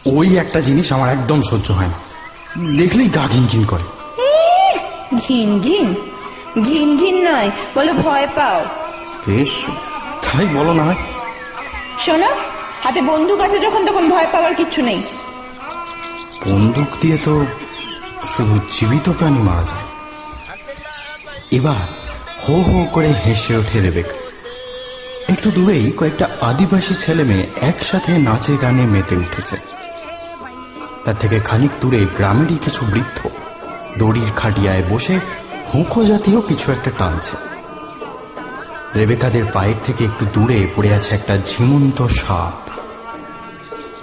ওই একটা জিনিস আমার একদম সহ্য হয় না, দেখলেই গা ঘিন করে। ঘিন ঘিন ঘিন ঘিন নয়, বলে ভয় পাও। বেশ, তাই বলো না হয়। শোনো, হাতে বন্দুক আছে যখন, তখন ভয় পাওয়ার কিচ্ছু নেই। বন্দুক দিয়ে তো শুধু জীবিত প্রাণী মারা যায়। এবার হো হো করে হেসে ওঠে রেবেকা। একটু দূরেই কয়েকটা আদিবাসী ছেলে মেয়ে একসাথে নাচে গানে মেতে উঠেছে। তার থেকে খানিক দূরে গ্রামেরই কিছু বৃদ্ধ দড়ির খাটিয়ায় বসে হুঁকো জাতীয় কিছু একটা টানছে। রেবেকাদের পায়ের থেকে একটু দূরে পড়ে আছে একটা ঝিমন্ত সাপ।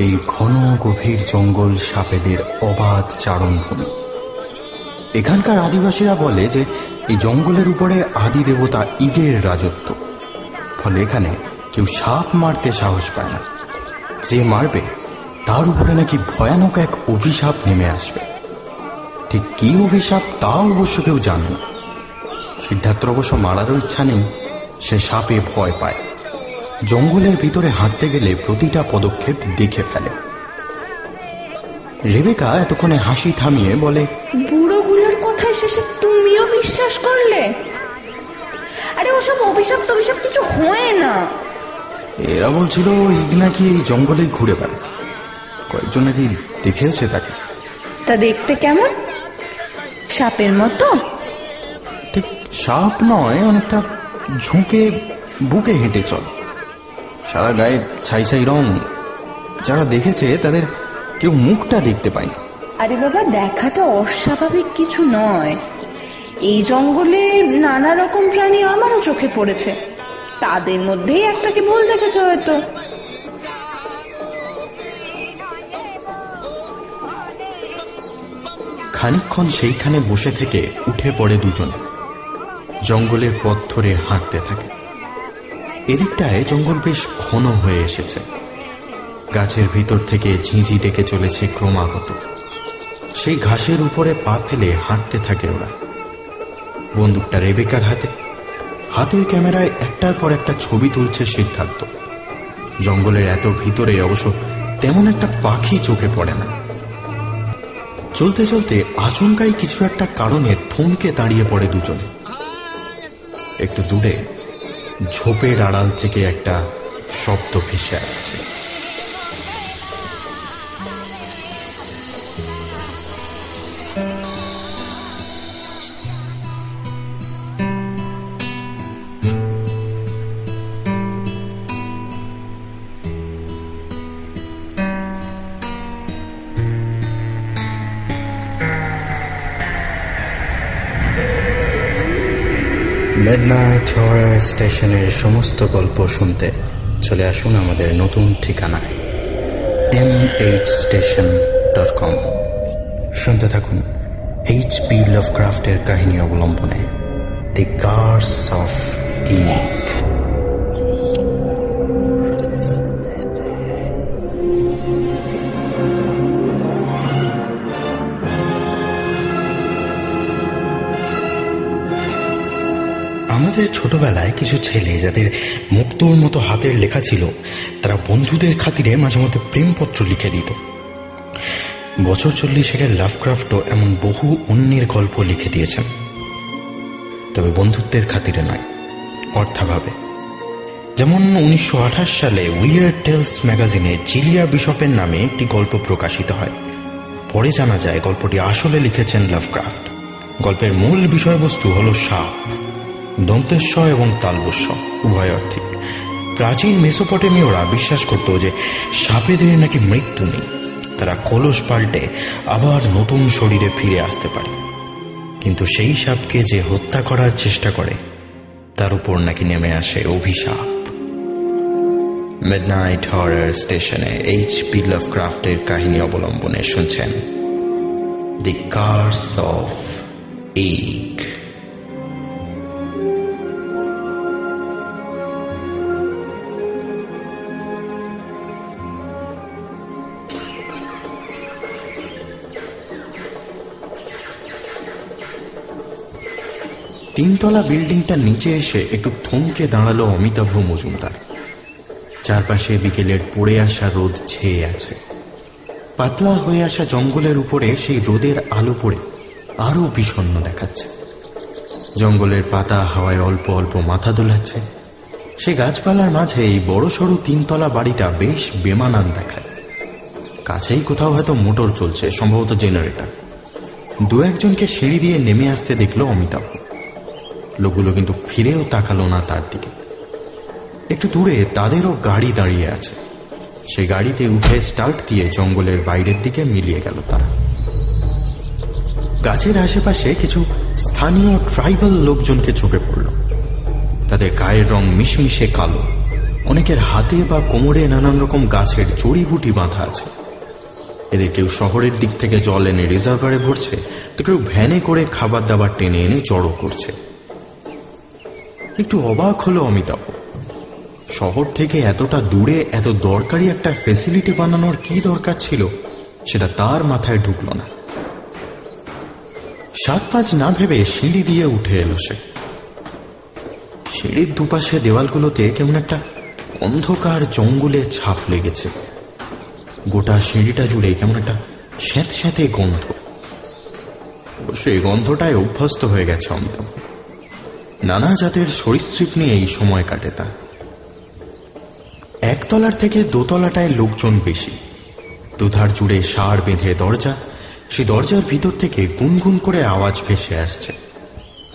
এই ঘন গভীর জঙ্গল সাপেদের অবাধ চারণভূমি। এখানকার আদিবাসীরা বলে যে এই জঙ্গলের উপরে আদি দেবতা ইগের রাজত্ব, ফলে এখানে কেউ সাপ মারতে সাহস পায় না। যে মারবে তার উপরে নাকি ভয়ানক এক অভিশাপ নেমে আসবে। ঠিক কি অভিশাপ তা অবশ্য কেউ জানে না। সিদ্ধার্থর অবশ্য মারারও ইচ্ছা নেই, সে সাপে ভয় পায়। জঙ্গলের ভিতরে হাঁটতে গেলে প্রতিটা পদক্ষেপ দেখে ফেলে। রেবেকা এতক্ষণে হাসি থামিয়ে বলে, বুড়োগুলোর কথায় শেষে তুমিও বিশ্বাস করলে? আরে ওসব অভিশাপ টভিশাপ কিছু হয় না। এরা বলছিল ইগ নাকি এই জঙ্গলেই ঘুরে বেড়ায়, কয়েকজন নাকি দেখেওছে তাকে। তা দেখতে কেমন? সাপের মতো? ঠিক সাপ নয়, অনেকটা ঝুঁকে বুকে হেঁটে চল, সারা গায়ে ছাই ছাই রং। যারা দেখেছে তাদের কেউ মুখটা দেখতে পায়নি। আরে বাবা, দেখাটা অস্বাভাবিক কিছু নয়। এই জঙ্গলে নানা রকম প্রাণী আমারও চোখে পড়েছে, তাদের মধ্যেই একটাকে ভুল দেখেছে হয়তো। খানিকক্ষণ সেইখানে বসে থেকে উঠে পড়ে দুজনে, জঙ্গলের পথ ধরে হাঁটতে থাকে। এদিকটায় জঙ্গল বেশ ঘন হয়ে এসেছে। গাছের ভিতর থেকে ঝিঁঝি ডেকে চলেছে ক্রমাগত। সেই ঘাসের উপরে পা ফেলে হাঁটতে থাকে ওরা। বন্দুকটা রেবেকার হাতে, হাতের ক্যামেরায় একটার পর একটা ছবি তুলছে সিদ্ধার্থ। জঙ্গলের এত ভিতরে অবশ্য তেমন একটা পাখি চোখে পড়ে না। চলতে চলতে আচমকাই কিছু একটা কারণে থমকে দাঁড়িয়ে পড়ে দুজনে। একটু দূরে ঝোপের আড়াল থেকে একটা শব্দ ভেসে আসছে। মিডনাইট হরার স্টেশনের সমস্ত গল্প শুনতে চলে আসুন আমাদের নতুন ঠিকানায় mhstation.com। শুনতে থাকুন H.P. লাভক্রাফটের কাহিনী অবলম্বনে দি কার্স অফ ইগ। আমাদের ছোটবেলায় কিছু ছেলে যাদের মুক্তোর মতো হাতের লেখা ছিল, তারা বন্ধুদের খাতিরে মাঝে মধ্যে প্রেমপত্র লিখে দিত। বছর 40 লাভক্রাফটও এমন বহু অন্যের গল্প লিখে দিয়েছেন, তবে বন্ধুত্বের খাতিরে নয়, অর্থাভাবে। যেমন 1928 সালে উইয়ার্ড টেলস ম্যাগাজিনে জিলিয়া বিশপের নামে একটি গল্প প্রকাশিত হয়। পরে জানা যায় গল্পটি আসলে লিখেছেন লাভক্রাফট। গল্পের মূল বিষয়বস্তু হল সাপ, দন্তেশ্ব এবং তালবস্য উভয় অর্থিক। প্রাচীন মেসোপটেমীয়রা বিশ্বাস করত যে সাপেদের নাকি মৃত্যু নেই, তারা কলস পাল্টে আবার নতুন শরীরে ফিরে আসতে পারে। কিন্তু সেই সাপকে যে হত্যা করার চেষ্টা করে তার উপর নাকি নেমে আসে অভিশাপ। মিডনাইট হরার স্টেশনে H.P. লাভক্রাফটের কাহিনী অবলম্বনে শুনছেন দি কার্স অফ ইগ। তিনতলা বিল্ডিংটার নিচে এসে একটু থমকে দাঁড়ালো অমিতাভ মজুমদার। চারপাশে বিকেলের পড়ে আসা রোদ ছেয়ে আছে। পাতলা হয়ে আসা জঙ্গলের উপরে সেই রোদের আলো পড়ে আরো বিষণ্ণ দেখাচ্ছে। জঙ্গলের পাতা হাওয়ায় অল্প অল্প মাথা দোলাচ্ছে। সে গাছপালার মাঝে এই বড় সড়ো 3 তলা বাড়িটা বেশ বেমানান দেখায়। কাছেই কোথাও হয়তো মোটর চলছে, সম্ভবত জেনারেটর। 2-1জনকে সিঁড়ি দিয়ে নেমে আসতে দেখলো অমিতাভ। লোকগুলো কিন্তু ফিরেও তাকালো না তার দিকে। একটু দূরে তাদেরও গাড়ি দাঁড়িয়ে আছে। সে গাড়িতে উঠে স্টার্ট দিয়ে জঙ্গলের বাইরের দিকে মিলিয়ে গেল তারা। গাছের আশেপাশে কিছু স্থানীয় ট্রাইবাল লোকজনকে চোখে পড়ল। তাদের গায়ের রং মিশমিশে কালো। অনেকের হাতে বা কোমরে নানান রকম গাছের জড়িবুটি বাঁধা আছে। এদের কেউ শহরের দিক থেকে জল এনে রিজার্ভারে ভরছে, তো কেউ ভ্যানে করে খাবার দাবার টেনে এনে জড়ো করছে। একটু অবাক হলো অমিতাভ। শহর থেকে এতটা দূরে এত দরকারি একটা ফ্যাসিলিটি বানানোর কি দরকার ছিল সেটা তার মাথায় ঢুকল না। 7-5 না ভেবে সিঁড়ি দিয়ে উঠে এলো সে। সিঁড়ির দুপাশে দেওয়ালগুলোতে কেমন একটা অন্ধকার জঙ্গলে ছাপ লেগেছে। গোটা সিঁড়িটা জুড়ে কেমন একটা স্যাঁতস্যাঁতে গন্ধ। সেই গন্ধটায় অভ্যস্ত হয়ে গেছে অমিতাভ। নানা জাতের সরীসৃপ নিয়ে এই সময় কাটে তার। 1 তলার থেকে 2 তলাটায় লোকজন বেশি। দুধার জুড়ে সার বেঁধে দরজা। সেই দরজার ভিতর থেকে গুনগুন করে আওয়াজ ভেসে আসছে।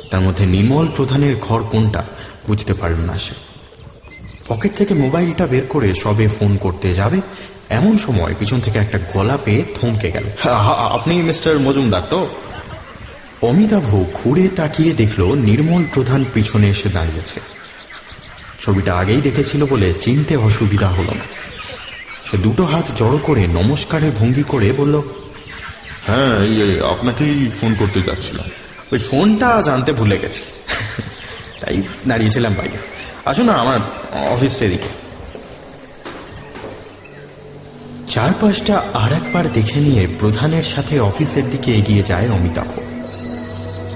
তার মধ্যে নির্মল প্রধানের ঘর কোনটা বুঝতে পারল না সে। পকেট থেকে মোবাইলটা বের করে সবে ফোন করতে যাবে, এমন সময় পিছন থেকে একটা গলা পেয়ে থমকে গেল। আপনি মিস্টার মজুমদার তো? অমিতাভ ঘুরে তাকিয়ে দেখল নির্মল প্রধান পিছনে এসে দাঁড়িয়েছে। ছবিটা আগেই দেখেছিল বলে চিনতে অসুবিধা হলো না। সে 2 হাত জড়ো করে নমস্কারের ভঙ্গি করে বলল, হ্যাঁ, আপনাকেই ফোন করতে যাচ্ছিলাম। ওই ফোনটা জানতে ভুলে গেছি, তাই দাঁড়িয়েছিলাম বাইরে। আসুন না, আমার অফিস এদিকে। চারপাশটা আর একবার দেখে নিয়ে প্রধানের সাথে অফিসের দিকে এগিয়ে যায় অমিতাভ।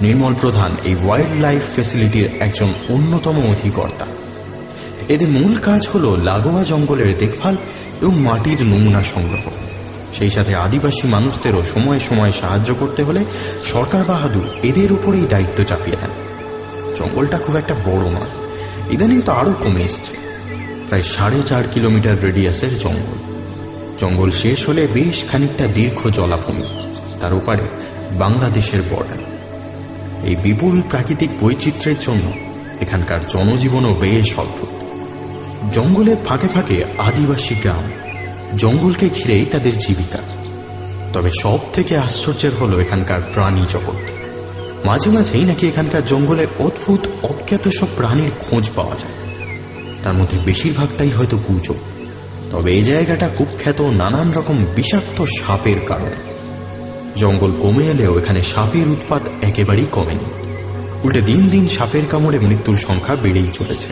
নির্মল প্রধান এই ওয়াইল্ড লাইফ ফ্যাসিলিটির একজন অন্যতম অধিকর্তা। এদের মূল কাজ হল লাগোয়া জঙ্গলের দেখভাল এবং মাটির নমুনা সংগ্রহ। সেই সাথে আদিবাসী মানুষদেরও সময়ে সময়ে সাহায্য করতে হলে সরকার বাহাদুর এদের উপরেই দায়িত্ব চাপিয়ে দেন। জঙ্গলটা খুব একটা বড় নয়, ইদানিং তো আরো কমে এসছে। প্রায় 4.5 কিলোমিটার রেডিয়াসের জঙ্গল। জঙ্গল শেষ হলে বেশ খানিকটা দীর্ঘ জলাভূমি, তার ওপারে বাংলাদেশের বর্ডার। এই বিপুল প্রাকৃতিক বৈচিত্র্যের জন্য এখানকার জনজীবনও বেশ অদ্ভুত। জঙ্গলের ফাঁকে ফাঁকে আদিবাসী গ্রাম, জঙ্গলকে ঘিরেই তাদের জীবিকা। তবে সব থেকে আশ্চর্যের হলো এখানকার প্রাণী জগৎ। মাঝে মাঝেই নাকি এখানকার জঙ্গলের অদ্ভুত অজ্ঞাত সব প্রাণীর খোঁজ পাওয়া যায়। তার মধ্যে বেশিরভাগটাই হয়তো গুজব। তবে এই জায়গাটা কুখ্যাত নানান রকম বিষাক্ত সাপের কারণে। জঙ্গল কমে এলেও এখানে সাপের উৎপাত একেবারেই কমেনি। উল্টে দিন দিন সাপের কামড়ে মৃত্যুর সংখ্যা বেড়েই চলেছে।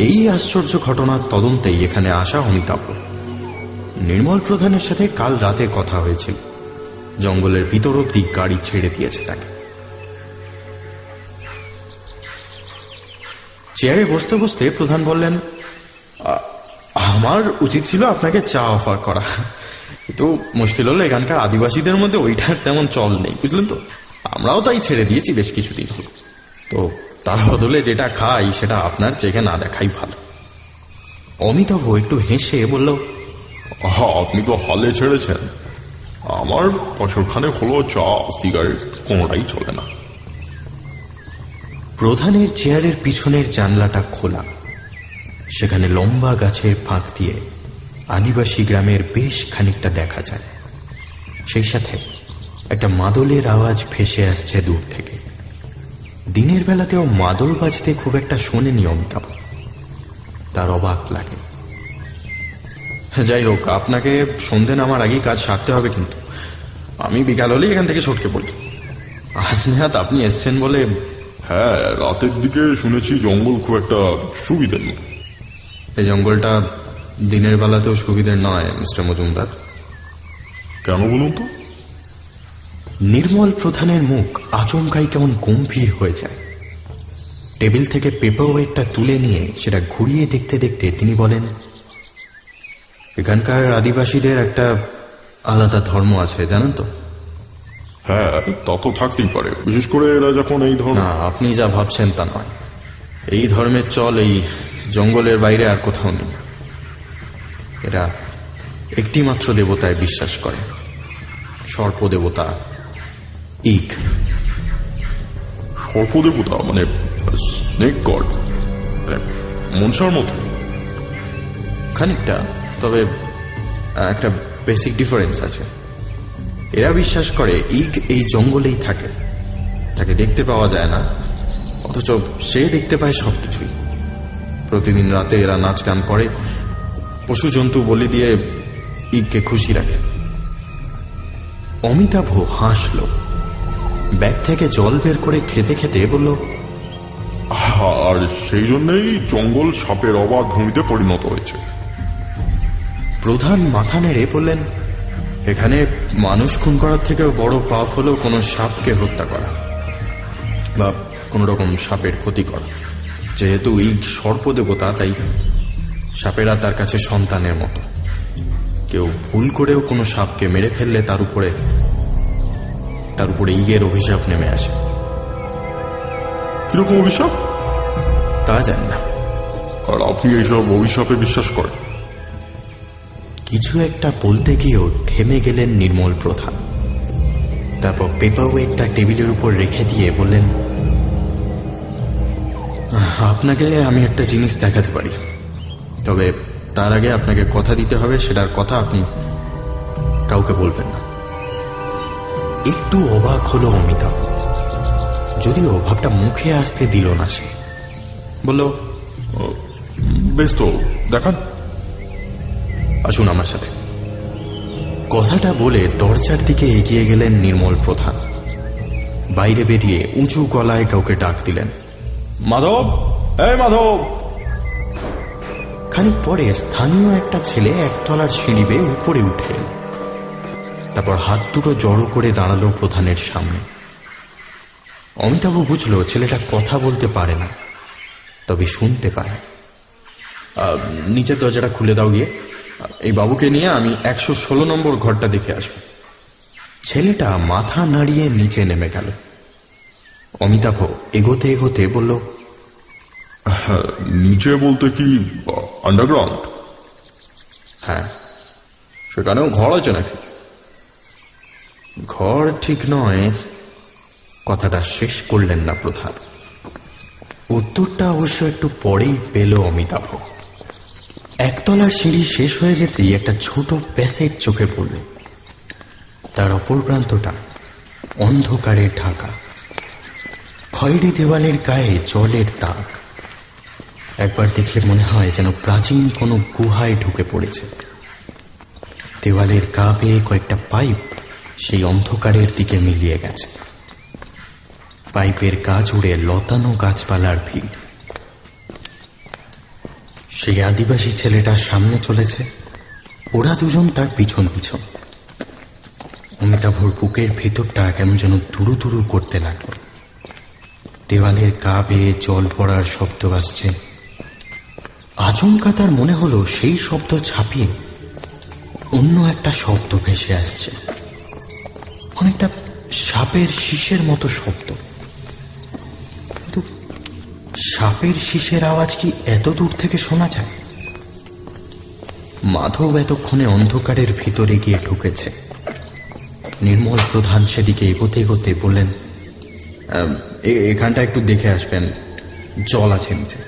এই আশ্চর্য ঘটনার তদন্তেই এখানে আসা অমিতাভ। নির্মল প্রধানের সাথে কাল রাতে কথা হয়েছিল। জঙ্গলের ভিতর অব্দি গাড়ি ছেড়ে দিয়েছে তাকে। চেয়ারে বসতে বসতে প্রধান বললেন, আমার উচিত ছিল আপনাকে চা অফার করা, কিন্তু মুশকিল হলো এখানকার আদিবাসীদের মধ্যে ওইটার তেমন চল নেই, বুঝলেন তো। আমরাও তাই ছেড়ে দিয়েছি বেশ কিছুদিন হলো। তো তার বদলে যেটা খাই সেটা আপনার চেখে না দেখাই ভালো। অমিতাভ একটু হেসে বলল, আপনি তো হালে ছেড়েছেন। আমার বছরখানে হলো চা সিগারেট কোনোটাই চলে না। প্রধানের চেয়ারের পিছনের জানলাটা খোলা। সেখানে লম্বা গাছের ফাঁক দিয়ে আদিবাসী গ্রামের বেশ খানিকটা দেখা যায়। সেই সাথে একটা মাদলের আওয়াজ ভেসে আসছে দূর থেকে। দিনের বেলাতেও মাদল বাজতে খুব একটা শোনেনি অমিতাভ। তার অবাক লাগে। যাই হোক, আপনাকে সন্ধে নামার আগেই কাজ সারতে হবে, কিন্তু আমি বিকাল হলেই এখান থেকে সটকে পড়ি। আজ নেহাত আপনি এসছেন বলে। হ্যাঁ, রাতের দিকে শুনেছি জঙ্গল খুব একটা সুবিধের নয়। এই জঙ্গলটা দিনের বেলাতেও সুবিধের নয় মিস্টার মজুমদার। কেন বলুন তো? নির্মল প্রধানের মুখ আচমকাই কেমন গম্ভীর হয়ে যায়। টেবিল থেকে পেপার ওয়েটটা তুলে নিয়ে সেটা ঘুরিয়ে দেখতে দেখতে তিনি বলেন, এখানকার আদিবাসীদের একটা আলাদা ধর্ম আছে, জানেন তো? হ্যাঁ, তা তো থাকতেই পারে, বিশেষ করে এরা যখন এই ধরনের। না, আপনি যা ভাবছেন তা নয়। এই ধর্মের চল এই জঙ্গলের বাইরে আর কোথাও নেই। এরা একটি মাত্র দেবতায় বিশ্বাস করে, সর্প দেবতা ইক। সর্পদেবতা মানে স্নেক গড, মানে মনসার মতো? খানিকটা, তবে একটা বেসিক ডিফারেন্স আছে। এরা বিশ্বাস করে ইক এই জঙ্গলেই থাকে, তাকে দেখতে পাওয়া যায় না, অথচ সে দেখতে পায় সবকিছুই। প্রতিদিন রাতে এরা নাচ গান করে, পশু জন্তু বলি দিয়ে ইককে খুশি রাখে। অমিতাভ হাসল, ব্যাগ থেকে জল বের করে খেতে খেতে বলল, আর সেই জন্যই জঙ্গল সাপের অবাধ ভূমিতে পরিণত হয়েছে। প্রধান মাথা নেড়ে বললেন, এখানে মানুষ খুন করার থেকেও বড় পাপ হলো কোনো সাপকে হত্যা করা বা কোন রকম সাপের ক্ষতি করা। যেহেতু এই সর্পদেবতা, তাই সাপেরা তার কাছে সন্তানের মতো। কেউ ভুল করেও কোনো সাপকে মেরে ফেললে তার উপরে ইগের অভিশাপ নেমে আসে। কিরকম অভিশাপ? তা জানি না। আর আপনি এইসব অভিশাপে বিশ্বাস করেন? কিছু একটা বলতে গিয়েও থেমে গেলেন নির্মল প্রধান। তারপর পেপার ওয়েটটা টেবিলের উপর রেখে দিয়ে বললেন, আপনাকে আমি একটা জিনিস দেখাতে পারি, তবে তার আগে আপনাকে কথা দিতে হবে, সেটার কথা আপনি কাউকে বলবেন না। একটু অবাক হলো অমিতাভ, যদিও ভাবটা মুখে আসতে দিল না। সে বলল, বেশ, তো দেখান। আসুন আমার সাথে। কথাটা বলে দরজার দিকে এগিয়ে গেলেন নির্মল প্রধান। বাইরে বেরিয়ে উঁচু গলায় কাউকে ডাক দিলেন, মাধব, এই মাধব। খানিক পরে স্থানীয় একটা ছেলে একতলার সিঁড়ি বেয়ে উপরে উঠে এল। তারপর হাত দুটো জড়ো করে দাঁড়ালো প্রধানের সামনে। অমিতাভ বুঝল ছেলেটা কথা বলতে পারে না, তবে শুনতে পারে। নিচের দরজাটা খুলে দাও গিয়ে, এই বাবুকে নিয়ে আমি 116 নম্বর ঘরটা দেখে আসব। ছেলেটা মাথা নাড়িয়ে নিচে নেমে গেল। অমিতাভ এগোতে এগোতে বলল, নিচে বলতে কি আন্ডারগ্রাউন্ড? হ্যাঁ। সেখানেও ঘর আছে নাকি? ঘর ঠিক নয়। কথাটা শেষ করলেন না প্রধান। উত্তরটা অবশ্য একটু পরেই পেল অমিতাভ। একতলার সিঁড়ি শেষ হয়ে যেতেই একটা ছোট প্যাসেজ চোখে পড়ল। তার অপর প্রান্তটা অন্ধকারে ঢাকা। খয়েরি দেওয়ালের গায়ে জলের দাগ। একবার দেখলে মনে হয় যেন প্রাচীন কোনো গুহায় ঢুকে পড়েছে। দেওয়ালের গা বেয়ে কয়েকটা পাইপ সেই অন্ধকারের দিকে মিলিয়ে গেছে। পাইপের গা জুড়ে লতানো গাছপালার ভিড়। সেই আদিবাসী ছেলেটা সামনে চলেছে, ওরা দুজন তার পিছন পিছন। অমিতাভর বুকের ভেতরটা কেমন যেন দুরু দুরু করতে লাগলো। দেওয়ালের গা বেয়ে জল পড়ার শব্দ আসছে। আচমকা তার মনে হলো সেই শব্দ ছাপিয়ে অন্য একটা শব্দ ভেসে আসছে, অনেকটা সাপের শীষের মতো শব্দ। কিন্তু সাপের শীষের আওয়াজ কি এত দূর থেকে শোনা যায়? মাধব এতক্ষণে অন্ধকারের ভিতরে গিয়ে ঢুকেছে। নির্মল প্রধান সেদিকে এগোতে এগোতে বললেন, এখানটা একটু দেখে আসবেন, জল আছে নিচে।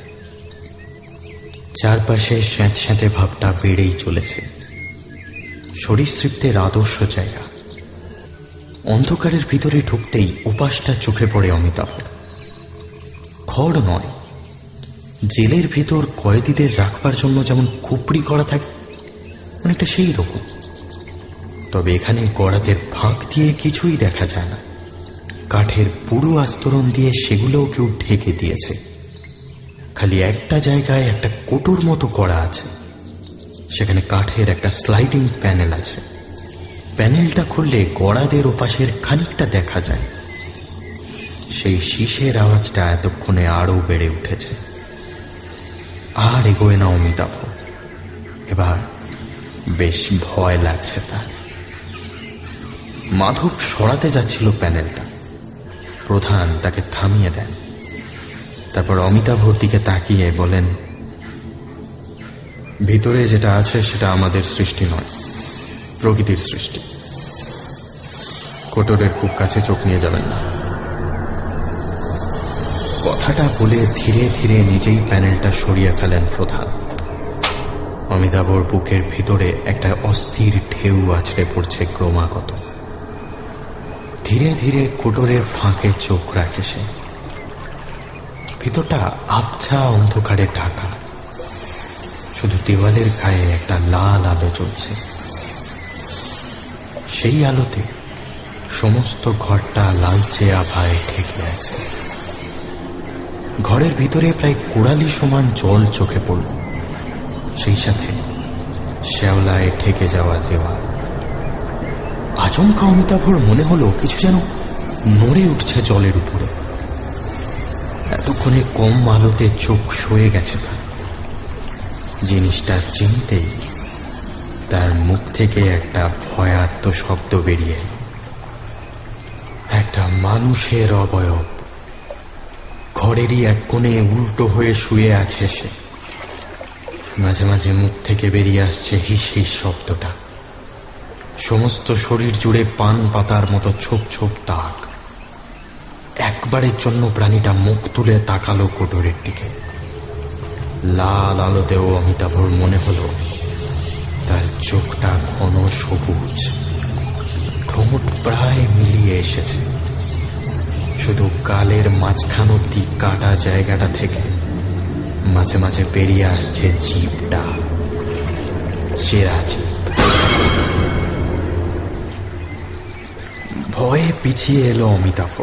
চারপাশে স্যাঁতস্যাঁতে ভাবটা বেড়েই চলেছে। সরীসৃপদের আদর্শ জায়গা। অন্ধকারের ভিতরে ঢুকতেই উপাসটা চোখে পড়ে অমিতাভ। খড় নয়, জেলের ভিতর কয়েদিদের রাখবার জন্য যেমন খুপড়ি করা থাকে, অনেকটা সেই রকম। তবে এখানে গড়াদের ফাঁক দিয়ে কিছুই দেখা যায় না। কাঠের পুরু আস্তরণ দিয়ে সেগুলোও কেউ ঢেকে দিয়েছে। খালি একটা জায়গায় একটা কোটোর মতো করা আছে, সেখানে কাঠের একটা স্লাইডিং প্যানেল আছে। প্যানেলটা খুললে গড়াদের ওপাশের খানিকটা দেখা যায়। সেই শীষের আওয়াজটা এতক্ষণে আরো বেড়ে উঠেছে। আর এগোয় না অমিতাভ। এবার বেশ ভয় লাগছে তার। মাধব সরাতে যাচ্ছিল প্যানেলটা। প্রধান তাকে থামিয়ে দেন। তারপর অমিতাভর দিকে তাকিয়ে বলেন, ভিতরে যেটা আছে সেটা আমাদের সৃষ্টি নয়, প্রকৃতির সৃষ্টি। কোটরের খুব কাছে চোখ নিয়ে যাবেন না। কথাটা বলে ধীরে ধীরে নিজেই প্যানেলটা সরিয়ে ফেলেন প্রধান। অমিতাভর বুকের ভিতরে একটা অস্থির ঢেউ আছড়ে পড়ছে ক্রমাগত। ধীরে ধীরে কোটরের ফাঁকে চোখ রাখে সে। ভিতরটা আবছা অন্ধকারে ঢাকা, শুধু দেওয়ালের গায়ে একটা লাল আলো জ্বলছে। সেই আলোতে সমস্ত ঘরটা লালচে আভায় ঢেকে আছে। ঘরের ভিতরে প্রায় কোড়ালি সমান জল চোখে পড়ল, সেই সাথে শ্যাওলায় ঢেকে যাওয়া দেওয়াল। আচমকা অমিতাভর মনে হলো কিছু যেন নড়ে উঠছে জলের উপরে। এতক্ষণে কম আলোতে চোখ সয়ে গেছে তার। জিনিসটা চিনতেই তার মুখ থেকে একটা ভয়ার্ত শব্দ বেরিয়ে এলো। একটা মানুষের অবয়ব ঘরেরই এক কোণে উল্টো হয়ে শুয়ে আছে সে। মাঝে মাঝে মুখ থেকে বেরিয়ে আসছে হিস হিস শব্দটা। সমস্ত শরীর জুড়ে পান পাতার মতো ছোপ ছোপ দাগ। একবারের জন্য প্রাণীটা মুখ তুলে তাকালো কোটরের দিকে। লাল আলোতেও অমিতাভর মনে হলো তার চোখটা ঘন সবুজ, ঠোঁট প্রায় মিলিয়ে এসেছে। শুধু গালের মাঝখান অব্দি কাটা জায়গাটা থেকে মাঝে মাঝে বেরিয়ে আসছে জিভটা, চেরা জিভ। ভয়ে পিছিয়ে এলো অমিতাভ।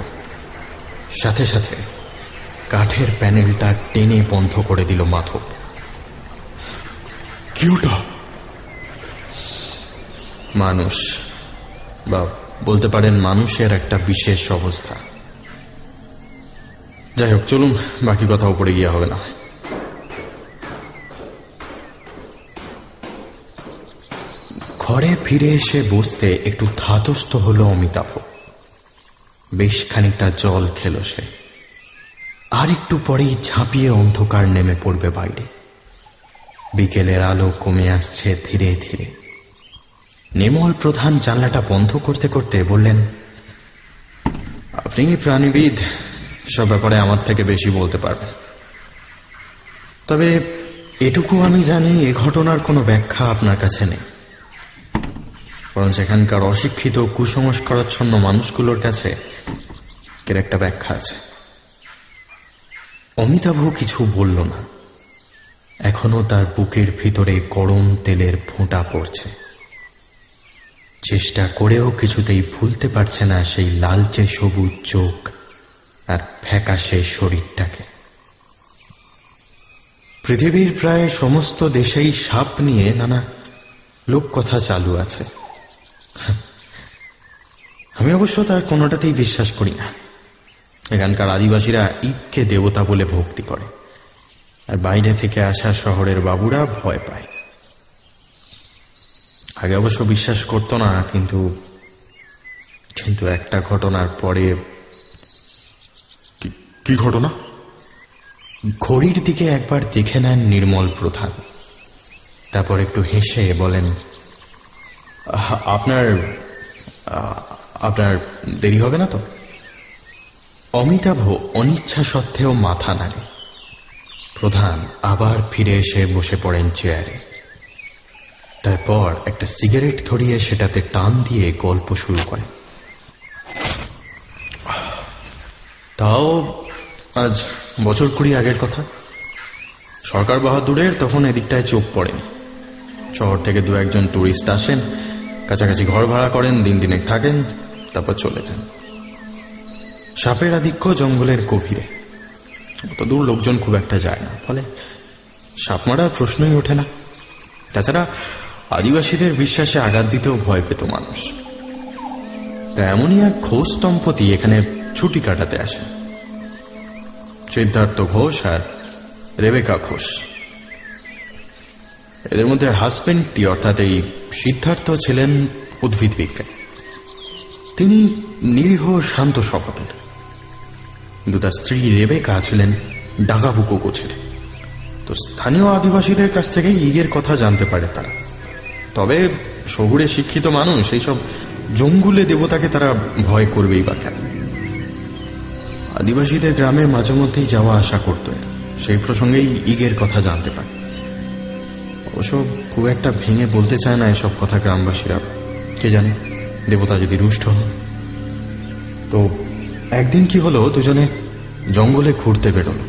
সাথে সাথে কাঠের প্যানেলটা টেনে বন্ধ করে দিল মাধব। কি ওটা? মানুষ, বা বলতে পারেন মানুষের একটা বিশেষ অবস্থা। যাই হোক, চলুন, বাকি কথা উপরে গিয়ে হবে না। ঘরে ফিরে এসে বসতে একটু ধাতস্থ হলো অমিতাভ। বেশ খানিকটা জল খেল সে। আর একটু পরেই ঝাঁপিয়ে অন্ধকার নেমে পড়বে বাইরে। বিকেলের আলো কমে আসছে ধীরে ধীরে। নির্মল প্রধান জানলাটা বন্ধ করতে করতে বললেন, আপনি প্রাণীবিদ, সব ব্যাপারে আমার থেকে বেশি বলতে পারবেন। তবে এটুকু আমি জানি, এ ঘটনার কোনো ব্যাখ্যা আপনার কাছে নেই, বরং সেখানকার অশিক্ষিত কুসংস্কারাচ্ছন্ন মানুষগুলোর কাছে এর একটা ব্যাখ্যা আছে। অমিতাভ কিছু বলল না। এখনো তার বুকের ভিতরে গরম তেলের ফোঁটা পড়ছে। চেষ্টা করেও কিছুতেই ভুলতে পারছে না সেই লালচে সবুজ চোখ আর ফ্যাকাশে শরীরটাকে। পৃথিবীর প্রায় সমস্ত দেশেই সাপ নিয়ে নানা লোককথা চালু আছে। আমি অবশ্য তার কোনোটাতেই বিশ্বাস করি না। এখানকার আদিবাসীরা ঈদকে দেবতা বলে ভক্তি করে, আর বাইরে থেকে আসা শহরের বাবুরা ভয় পায়। আগে অবশ্য বিশ্বাস করতো না, কিন্তু একটা ঘটনার পরে। কি ঘটনা? ঘড়ির দিকে একবার দেখে নেন নির্মল প্রধান। তারপর একটু হেসে বলেন, আপনার দেরি হবে না তো? অমিতাভ অনিচ্ছা সত্ত্বেও মাথা নাড়ে। প্রধান আবার ফিরে এসে বসে পড়েন চেয়ারে। তারপর একটা সিগারেট ধরিয়ে সেটাতে টান দিয়ে গল্প শুরু করেন। তাও আজ বছর 20 আগের কথা। সরকার বাহাদুরের তখন এদিকটায় চোখ পড়েনি। শহর থেকে 2-1 টুরিস্ট আসেন, কাছাকাছি ঘর ভাড়া করেন, দিন থাকেন, তারপর চলে যান। সাপের আধিক্য জঙ্গলের গভীরে, অত দূর লোকজন খুব একটা যায় না, ফলে সাপ মারার প্রশ্নই ওঠে না। তাছাড়া আদিবাসীদের বিশ্বাসে আঘাত দিতেও ভয় পেত মানুষ। তা এমনই এক ঘোষ দম্পতি এখানে ছুটি কাটাতে আসে, সিদ্ধার্থ ঘোষ আর রেবেকা ঘোষ। এদের মধ্যে হাজবেন্ডটি, অর্থাৎ এই সিদ্ধার্থ, ছিলেন উদ্ভিদ বিজ্ঞানী, তিনি নিরীহ শান্ত স্বভাবের, কিন্তু তার স্ত্রী রেবেকা ছিলেন ডাকাবুকো গোছের। তো স্থানীয় আদিবাসীদের কাছ থেকে ইগের কথা জানতে পারে তারা। তবে শহুরে শিক্ষিত মানুষ এইসব জঙ্গুলে দেবতাকে তারা ভয় করবেই বা কেন? আদিবাসীদের গ্রামে মাঝে মধ্যেই যাওয়া আসা করতো, সেই প্রসঙ্গেই ইগের কথা জানতে পারে। অবশ্য খুব একটা ভেঙে বলতে চায় না এসব কথা গ্রামবাসীরা, কে জানে দেবতা যদি রুষ্ট হন। তো একদিন কি হলো, দুজনে জঙ্গলে ঘুরতে বেরোল।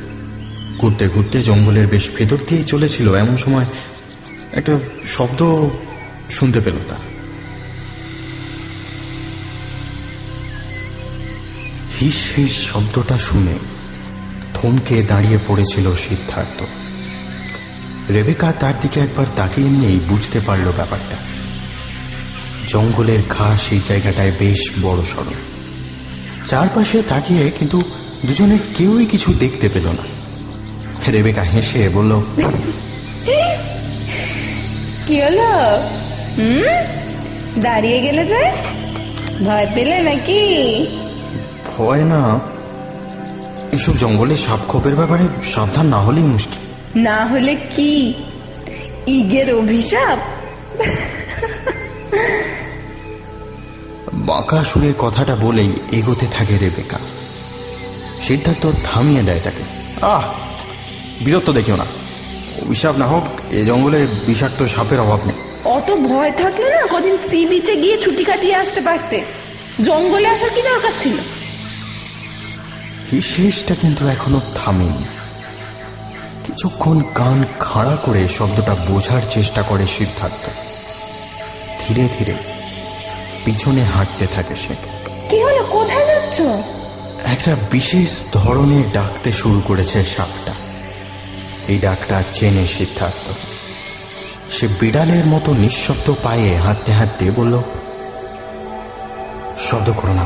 ঘুরতে ঘুরতে জঙ্গলের বেশ ভেতর দিয়েই চলেছিল, এমন সময় একটা শব্দ শুনতে পেল তা। হিস হিস শব্দটা শুনে থমকে দাঁড়িয়ে পড়েছিল সিদ্ধার্থ। রেবেকা তার দিকে একবার তাকিয়ে নিয়েই বুঝতে পারল ব্যাপারটা। জঙ্গলের ঘাস এই জায়গাটায় বেশ বড় সড়। চারপাশে তাকিয়ে কিন্তু দুজনের কেউই কিছু দেখতে পেল না। রেবেকা হেসে বলল, কি হলো? দাঁড়িয়ে গেলে যে, ভয় পেলে নাকি? ভয় না, এসব জঙ্গলে সাপ খোপের ব্যাপারে সাবধান না হলেই মুশকিল। না হলে কি ইগের অভিশাপ? বাঁকা সুরে কথাটা বলেই এগোতে থাকে রেবেকা। সিদ্ধার্থ থামিয়ে দেয় তাকে। বিরক্ত দেখিও না, অভিশাপ না হোক, এ জঙ্গলে বিষাক্ত সাপের অভাব নেই। অত ভয় থাকলে না কদিন সি বিচে গিয়ে ছুটি কাটিয়ে আসতে পারতে, জঙ্গলে আসার কি দরকার ছিল? হিসটা কিন্তু এখনো থামেনি। কিছুক্ষণ কান খাড়া করে শব্দটা বোঝার চেষ্টা করে সিদ্ধার্থ। ধীরে ধীরে পিছনে হাঁটতে থাকে সে। কি হলো, কোথায় যাচ্ছ? একটা বিশেষ ধরনের ডাকতে শুরু করেছে সাপটা। এই ডাকটা চেনে সিদ্ধার্থ। সে বিড়ালের মতো নিঃশব্দ পায়ে হাঁটতে হাঁটতে বলল, শব্দ করো না,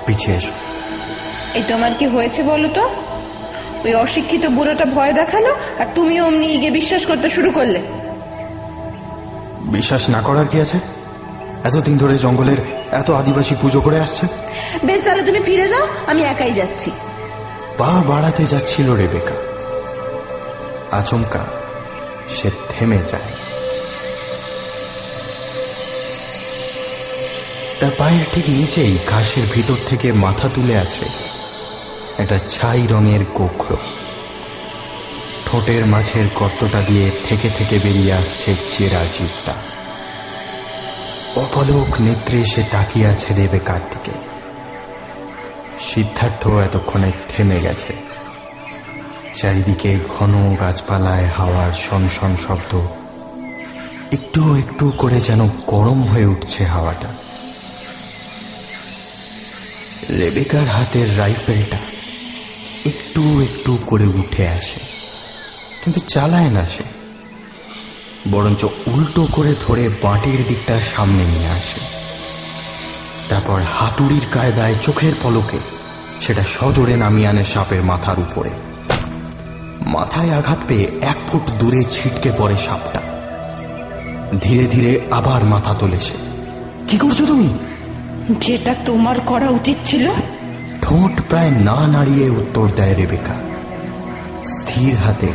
পিছিয়ে এসো। এই তোমার কি হয়েছে বলো তো? ওই অশিক্ষিত বুড়োটা ভয় দেখালো আর তুমি অমনি ইগে বিশ্বাস করতে শুরু করলে। বিশ্বাস না করার কি আছে? এতদিন ধরে জঙ্গলের এত আদিবাসী পুজো করে আসছে। বেশ, তাহলে তুমি ফিরে যাও, আমি একাই যাচ্ছি। পা বাড়াতে যাচ্ছিল রেবেকা, আচমকা সে থেমে যায়। তার পায়ের ঠিক নিচেই ঘাসের ভিতর থেকে মাথা তুলে আছে একটা ছাই রঙের গোখরো। ঠোঁটের মাঝের গর্তটা দিয়ে থেকে থেকে বেরিয়ে আসছে চেরা জিভটা। অপলক নেত্রে সে তাকিয়ে আছে রেবেকার দিকে। সিদ্ধার্থ এতক্ষণে থেমে গেছে। চারিদিকে ঘন গাছপালায় হাওয়ার শনশন শব্দ, একটু একটু করে যেন গরম হয়ে উঠছে হাওয়াটা। রেবেকার হাতের রাইফেলটা একটু একটু করে উঠে আসে, কিন্তু চালায় না সে, বরঞ্চ উল্টো করে ধরে বাঁটির দিকটা সামনে নিয়ে আসে। তারপর হাতুড়ির কায়দায় চোখের পলকে সেটা সজোরে নামিয়ে আনে সাপের মাথার উপরে। মাথায় আঘাত পেয়ে 1 ফুট দূরে ছিটকে পড়ে সাপটা। ধীরে ধীরে আবার মাথা তোলে সে। কি করছো তুমি? যেটা তোমার করা উচিত ছিল। ঠোঁট প্রায় না নাড়িয়ে উত্তর দেয় রেবেকা। স্থির হাতে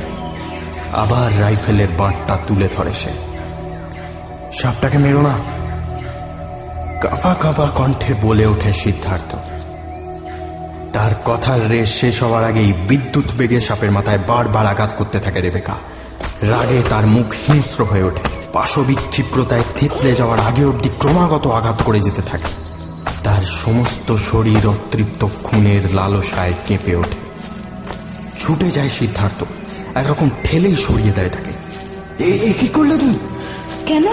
আবার রাইফেলের বাঁটটা তুলে ধরে সে। সাপটাকে মেরো না, কাঁপা কাঁপা কণ্ঠে বলে ওঠে সিদ্ধার্থ। তার কথার রেশ শেষ হওয়ার আগেই বিদ্যুৎ বেগে সাপের মাথায় বারবার আঘাত করতে থাকে রেবেকা। রাগে তার মুখ হিংস্র হয়ে ওঠে। পাশবিক ক্ষিপ্রতায় থেতলে যাওয়ার আগে অবধি ক্রমাগত আঘাত করে যেতে থাকে। তার সমস্ত শরীর অতৃপ্ত খুনের লালসায় কেঁপে ওঠে। ছুটে যায় সিদ্ধার্থ, একরকম ঠেলেই সরিয়ে দেয় তাকে। এ কি করলে তুমি? কেন?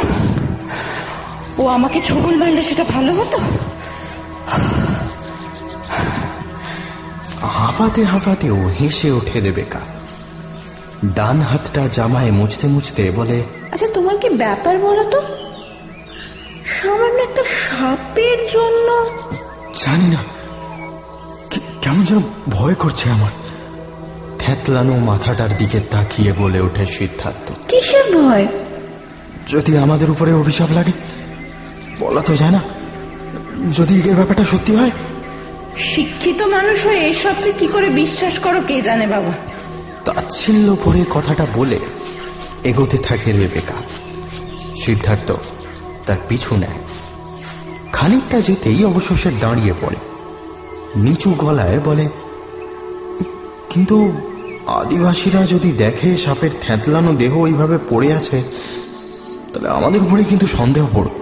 ও আমাকে ছবল মারলে সেটা ভালো হতো। হাঁফাতে হাঁফাতেও হেসে ওঠে রেবেকা। ডান হাতটা জামায় মুছতে মুছতে বলে, আচ্ছা, তোমার কি ব্যাপার বলো তো? সামান্য একটা সাপের জন্য? জানি না, কেমন যেন ভয় করছে আমার। থেতলানো মাথাটার দিকে তাকিয়ে বলে ওঠে সিদ্ধার্থ। কিসের ভয়? যদি আমাদের উপরে অভিশাপ লাগে, বলা তো যায় না। যদি ইগের ব্যাপারটা সত্যি হয়? শিক্ষিত মানুষ হয়ে এসব যে কি করে বিশ্বাস করো কে জানে বাবা। তাচ্ছিল্য ভরে কথাটা বলে এগোতে থাকে রেবেকা। সিদ্ধার্থ তার পিছু নেয়। খানিকটা যেতেই অবশ্য সে দাঁড়িয়ে পড়ে, নিচু গলায় বলে, কিন্তু আদিবাসীরা যদি দেখে সাপের থ্যাতলানো দেহ ওইভাবে পড়ে আছে, তাহলে আমাদের উপরে কিন্তু সন্দেহ পড়বে।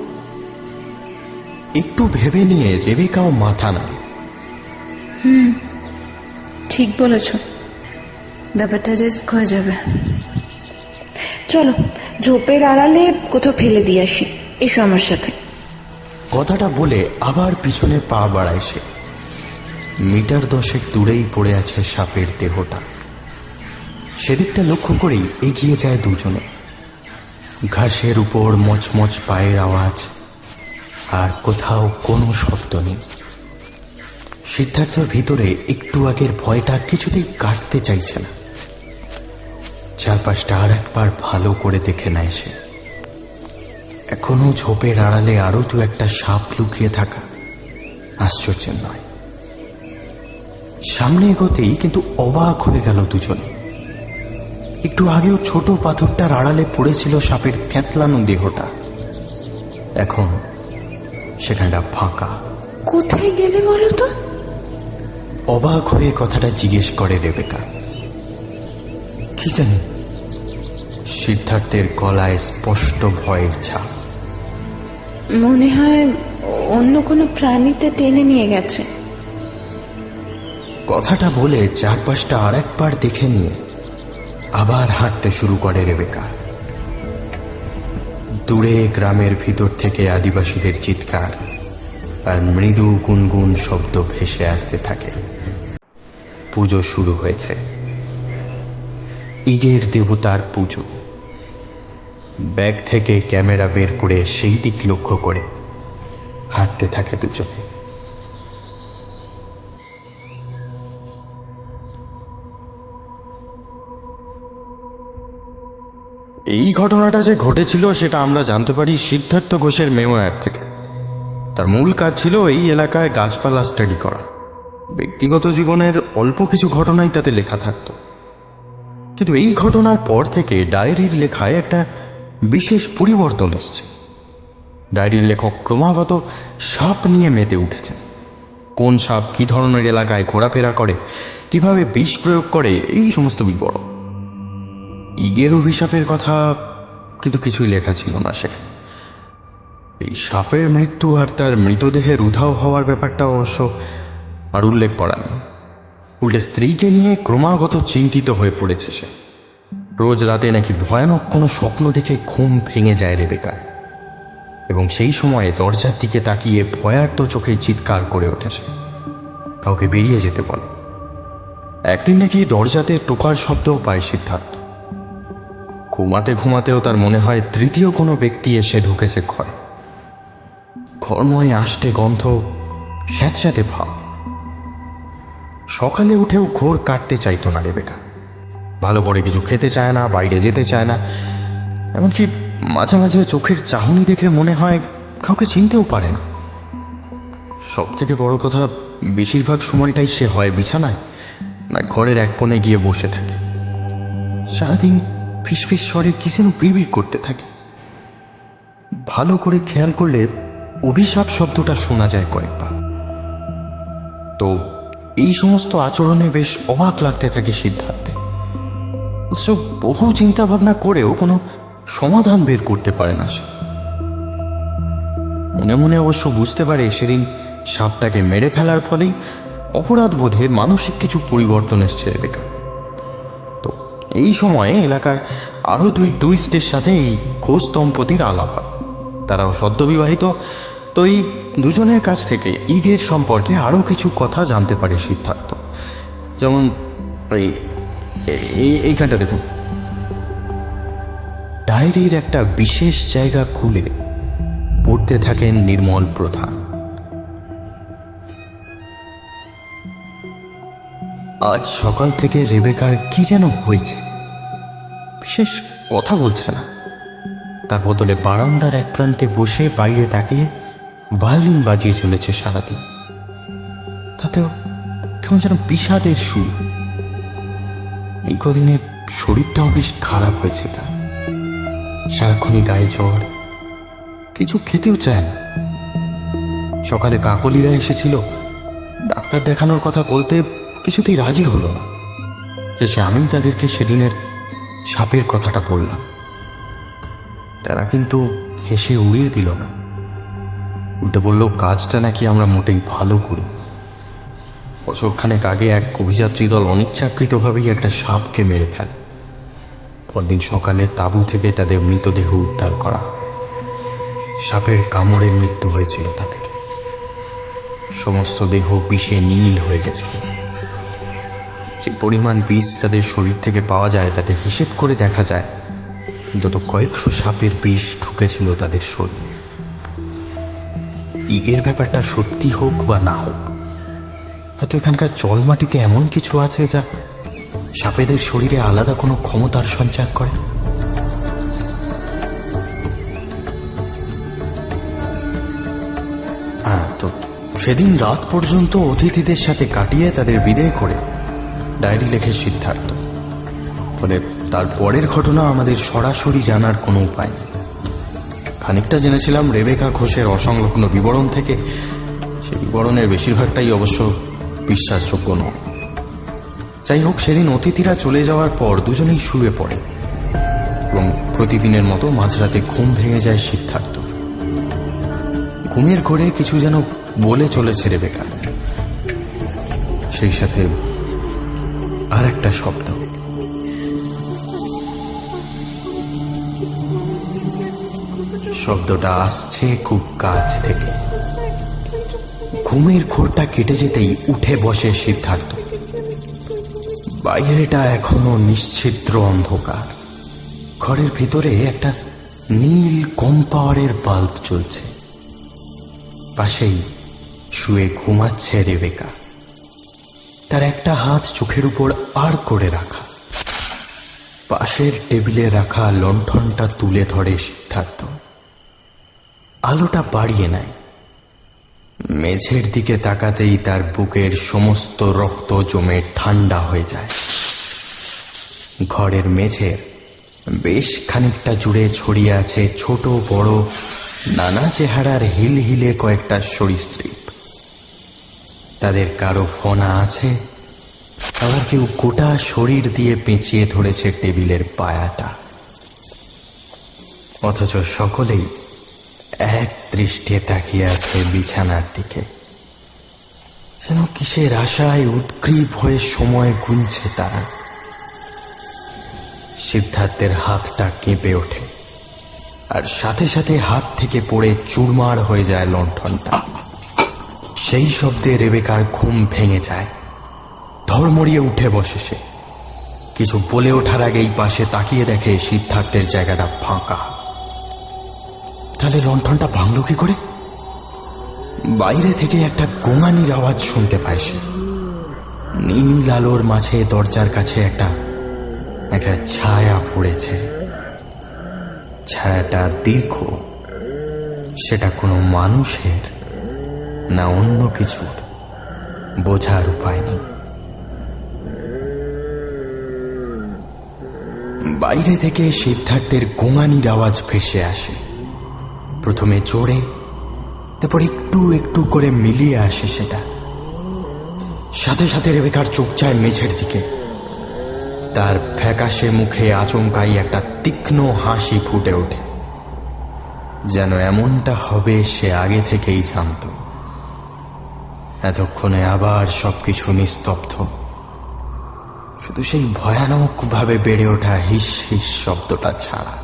একটু ভেবে নিয়ে রেবেকাও মাথা নাড়ে। ঠিক বলেছ, ব্যাপারটা রিস্ক হয়ে যাবে। চলো ঝোপের আড়ালে কোথাও ফেলে দিয়ে আসি, এসো আমার সাথে। কথাটা বলে আবার পিছনে পা বাড়ায় সে। মিটার 10 দূরেই পড়ে আছে সাপের দেহটা। সেদিকটা লক্ষ্য করেই এগিয়ে যায় দুজনে। ঘাসের উপর মচমচ পায়ের আওয়াজ, আর কোথাও কোনো শব্দ নেই। সিদ্ধার্থের ভিতরে একটু আগের ভয়টা কিছুতেই কাটতে চাইছে না। চারপাশটা আর একবার ভালো করে দেখে নেয় সে। এখনো ঝোপের আড়ালে আরো দু একটা সাপ লুকিয়ে থাকা আশ্চর্যের নয়। সামনে এগোতেই কিন্তু অবাক হয়ে গেল দুজনে। একটু আগেও ছোট পাথরটার আড়ালে পড়েছিল সাপের থ্যাতলানো দেহটা, এখন সেখানটা ফাঁকা। কোথায় গেলে বলো তো? অবাক হয়ে কথাটা জিজ্ঞেস করে রেবেকা। কি জানি, সিদ্ধার্থের গলায় স্পষ্ট ভয়ের ছাপ। মনে হয় অন্য কোনো প্রাণীতে টেনে নিয়ে গেছে। কথাটা বলে চারপাশটা আর একবার দেখে নিয়ে আবার হাঁটতে শুরু করে রেবেকা। দূরে গ্রামের ভিতর থেকে আদিবাসীদের চিৎকার আর মৃদু গুনগুন শব্দ ভেসে আসতে থাকে। পুজো শুরু হয়েছে, ইগের দেবতার পুজো। ব্যাগ থেকে ক্যামেরা বের করে সেই দিক লক্ষ্য করে হাঁটতে থাকে দুজনে। এই ঘটনাটা যে ঘটেছিল সেটা আমরা জানতে পারি সিদ্ধার্থ ঘোষের মেমোয়ার থেকে। তার মূল কাজ ছিল এই এলাকায় গাছপালা স্টাডি করা। ব্যক্তিগত জীবনের অল্প কিছু ঘটনাই তাতে লেখা থাকতো, কিন্তু এই ঘটনার পর থেকে ডায়েরির লেখায় একটা বিশেষ পরিবর্তন এসছে। ডায়েরির লেখক ক্রমাগত সাপ নিয়ে মেতে উঠেছে। কোন সাপ কী ধরনের এলাকায় ঘোরাফেরা করে, কিভাবে বিষ প্রয়োগ করে, এই সমস্ত বিবরণ। ইগের অভিশাপের কথা কিন্তু কিছুই লেখা ছিল না সে। এই সাপের মৃত্যু আর তার মৃতদেহের উধাও হওয়ার ব্যাপারটা অবশ্য আর উল্লেখ করা নেই। উল্টে স্ত্রীকে নিয়ে ক্রমাগত চিন্তিত হয়ে পড়েছে সে। রোজ রাতে নাকি ভয়ানক কোনো স্বপ্ন দেখে ঘুম ভেঙে যায় রেবেকার, এবং সেই সময়ে দরজার দিকে তাকিয়ে ভয়ার্ত চোখে চিৎকার করে ওঠে সে। কাউকে বেরিয়ে যেতে বলে। একদিন নাকি দরজাতে টোকার শব্দও পায় সিদ্ধার্থ। ঘুমাতে ঘুমাতেও তার মনে হয় তৃতীয় কোনো ব্যক্তি এসে ঢুকেছে ঘরে। ঘরময় আষ্টে গন্ধ, স্যাঁতস্যাঁতে ভাব। সকালে উঠেও ঘোর কাটতে চাইতো না রেবেকা। ভালো করে কিছু খেতে চায় না, বাইরে যেতে চায় না। এমনকি মাঝে মাঝে চোখের চাহনি দেখে মনে হয় কাউকে চিনতেও পারে না। সব থেকে বড় কথা, বেশিরভাগ সময়টাই সে হয় বিছানায় না ঘরের এক কোণে গিয়ে বসে থাকে। সারাদিন ফিসফিস স্বরে কি যেন বিড়বিড় করতে থাকে। ভালো করে খেয়াল করলে অভিশাপ শব্দটা শোনা যায় কয়েকবার। তো এই সমস্ত আচরণে বেশ অবাক লাগতে থাকে সিদ্ধার্থে। বহু চিন্তা ভাবনা করেও কোনো সমাধান বের করতে পারে না সে। মনে মনে অবশ্য বুঝতে পারে সেদিন সাপটাকে মেরে ফেলার ফলেই অপরাধ বোধে মানসিক কিছু পরিবর্তন এসছে রেবেকা। তো এই সময়ে এলাকার আরও 2 টুরিস্টের সাথে এই ঘোষ দম্পতির আলাপ হয়। তারাও সদ্যবিবাহিত। তো এই দুজনের কাছ থেকে ইগের সম্পর্কে আরও কিছু কথা জানতে পারে সিদ্ধার্থ। যেমন এইখানটা দেখুন, ডায়েরির একটা বিশেষ জায়গা খুলে পড়তে থাকেন নির্মল প্রধান। আজ সকাল থেকে রেবেকার কি যেন হয়েছে, বিশেষ কথা বলছে না। তার বদলে বারান্দার এক প্রান্তে বসে বাইরে তাকিয়ে ভায়োলিন বাজিয়ে চলেছে সারাদিন, তাতেও কেমন যেন বিষাদের সুর। এই কদিনে শরীরটাও বেশ খারাপ হয়েছে তার, সারাক্ষণই গায়ে জ্বর, কিছু খেতেও চায় না। সকালে কাকলিরা এসেছিল, ডাক্তার দেখানোর কথা বলতে কিছুতেই রাজি হলো না। শেষে আমি তাদেরকে সেদিনের সাপের কথাটা বললাম। তারা কিন্তু হেসে উড়িয়ে দিল না, উল্টে বলল কাজটা নাকি আমরা মোটেই ভালো করি। বছরখানেক আগে এক অভিযাত্রী দল অনিচ্ছাকৃতভাবেই একটা সাপকে মেরে ফেলে। পরদিন সকালে তাঁবু থেকে তাদের মৃতদেহ উদ্ধার করা। সাপের কামড়ে মৃত্যু হয়েছিল তাদের। সমস্ত দেহ বিষে নীল হয়ে গেছিল। যে পরিমাণ বিষ তাদের শরীর থেকে পাওয়া যায় তাতে হিসেব করে দেখা যায় অন্তত কয়েকশো সাপের বিষ ঢুকেছিল তাদের শরীর। এর ব্যাপারটা সত্যি হোক বা না হোক, হয়তো এখানকার জলমাটিতে এমন কিছু আছে যা সাপেদের শরীরে আলাদা কোনো ক্ষমতার সঞ্চার করে। তো সেদিন রাত পর্যন্ত অতিথিদের সাথে কাটিয়ে তাদের বিদায় করে ডায়েরি লেখে সিদ্ধার্থ। ফলে তার পরের ঘটনা আমাদের সরাসরি জানার কোনো উপায় নেই। খানিকটা জেনেছিলাম রেবেকা ঘোষের অসংলগ্ন বিবরণ থেকে। সে বিবরণের বেশিরভাগটাই অবশ্য বিশ্বাসযোগ্য নয়। যাই হোক, সেদিন অতিথিরা চলে যাওয়ার পর দুজনেই শুয়ে পড়ে এবং প্রতিদিনের মতো মাঝরাতে ঘুম ভেঙে যায় সিদ্ধার্থ। ঘুমের ঘোরে কিছু যেন বলে চলেছে রেবেকা, সেই সাথে আর একটা শব্দ। শব্দটা আসছে খুব কাছ থেকে। ঘুমের ঘোরটা কেটে যেতেই উঠে বসে সিদ্ধার্থ। বাইরেটা এখনো নিশ্ছিদ্র অন্ধকার। ঘরের ভিতরে একটা নীল কম পাওয়ারের বাল্ব জ্বলছে। পাশেই শুয়ে ঘুমাচ্ছে রেবেকা, তার একটা হাত চোখের উপর আড় করে রাখা। পাশের টেবিলে রাখা লণ্ঠনটা তুলে ধরে সিদ্ধার্থ। আলোটা বাড়িয়ে নেয়। মেঝের দিকে তাকাতেই তার বুকের সমস্ত রক্ত জমে ঠান্ডা হয়ে যায়। ঘরের মেঝের বেশ খানিকটা জুড়ে ছড়িয়ে আছে ছোট বড় নানা চেহারার হিলহিলে কয়েকটা সরীসৃপ। তাদের কারো ফনা আছে, আবার কেউ গোটা শরীর দিয়ে পেঁচিয়ে ধরেছে টেবিলের পায়াটা। অথচ সকলেই এক দৃষ্টে তাকিয়ে আছে বিছানার দিকে, যেন কিসের আশায় উদ্গ্রীব হয়ে সময় গুনছে তারা। সিদ্ধার্থের হাতটা কেঁপে ওঠে, আর সাথে সাথে হাত থেকে পড়ে চুরমার হয়ে যায় লণ্ঠনটা। সেই শব্দে রেবেকার ঘুম ভেঙে যায়। ধড়মড়িয়ে উঠে বসে সে। কিছু বলে ওঠার আগেই পাশে তাকিয়ে দেখে সিদ্ধার্থের জায়গাটা ফাঁকা। তাহলে লণ্ঠনটা ভাঙল কি করে? বাইরে থেকে একটা গোঙানির আওয়াজ শুনতে পায় সে। নীল আলোর মাঝে দরজার কাছে একটা ছায়া পড়েছে। ছায়াটা দীর্ঘ। সেটা কোনো মানুষের না অন্য কিছুর বোঝার উপায় নেই। বাইরে থেকে সিদ্ধার্থের গোঙানির আওয়াজ ভেসে আসে। প্রথমে জোরে, তারপর একটু একটু করে মিলিয়ে আসে সেটা। সাথে সাথে রেবেকার চোখ যায় মেঝের দিকে। তার ফ্যাকাশে মুখে আচমকাই একটা তীক্ষ্ণ হাসি ফুটে ওঠে, যেন এমনটা হবে সে আগে থেকেই জানত। এতক্ষণে আবার সবকিছু নিস্তব্ধ, শুধু সেই ভয়ানক ভাবে বেড়ে ওঠা হিস হিস শব্দটা ছাড়া।